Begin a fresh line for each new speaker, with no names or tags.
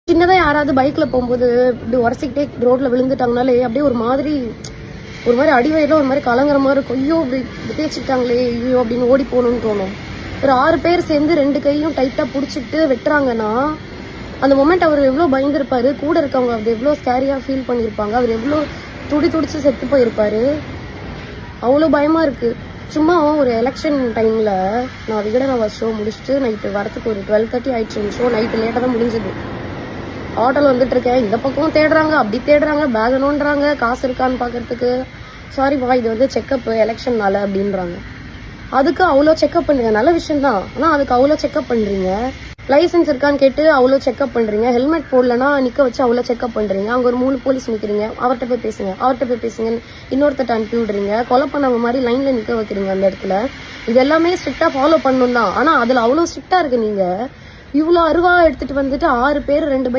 சின்னதா யாராவது பைக்ல போகும்போது இப்படி உரசிக்கிட்டே ரோட்ல விழுந்துட்டாங்கனாலே அப்படியே ஒரு மாதிரி அடிவயிறுல ஒரு மாதிரி கலங்குற மாதிரி இருக்கும். ஐயோ இப்படி தேய்ச்சிட்டாங்களே ஐயோ அப்படின்னு ஓடி போகணும்னு தோணும். ஒரு 6 பேர் சேர்ந்து 2 கையும் டைட்டா புடிச்சிட்டு வெட்டுறாங்கன்னா அந்த மொமெண்ட் அவர் எவ்வளவு பயந்துருப்பாரு. கூட இருக்கவங்க அவர் எவ்வளவு ஸ்கேரியா ஃபீல் பண்ணிருப்பாங்க. அவர் எவ்வளவு துடிச்சு செத்து போயிருப்பாரு. அவ்வளவு பயமா இருக்கு. சும்மா ஒரு எலெக்ஷன் டைம்ல நான் விகடன ஷோ முடிச்சுட்டு நைட்டு வரத்துக்கு ஒரு 12:30 ஆயிடுச்சு. ஷோ நைட்டு லேட்டா தான் முடிஞ்சது. ஆட்டோல வந்துட்டு இருக்கேன். இந்த பக்கம் தேடுறாங்க, அப்படி தேடுறாங்க, பேக் நோண்டுறாங்க, காசு இருக்கான்னு பாக்குறதுக்கு. சாரிப்பா, இது வந்து செக்அப் எலெக்ஷன்னால அப்படின்றாங்க. அதுக்கு அவ்வளோ செக்அப் பண்றீங்க, நல்ல விஷயம் தான். ஆனா அதுக்கு அவ்வளோ செக்அப் பண்றீங்க. லைசன்ஸ் இருக்கான்னு கேட்டு அவ்வளோ செக்அப் பண்றீங்க. ஹெல்மெட் போடலன்னா நிக்க வச்சு அவ்வளோ செக்அப் பண்றீங்க. அங்க ஒரு 3 போலீஸ் நிக்கிறீங்க. அவர்கிட்ட போய் பேசுங்க இன்னொருத்தட்ட அனுப்பி விடுறீங்க. கொலை பண்ணவங்க மாதிரி லைன்ல நிக்க வைக்கிறீங்க அந்த இடத்துல. இது எல்லாமே ஸ்ட்ரிக்டா ஃபாலோ பண்ணணும் தான். ஆனா அதுல அவ்வளோ ஸ்ட்ரிக்டா இருக்கு. நீங்க இவ்வளவு அருவா எடுத்துட்டு வந்துட்டு 6 பேர் 2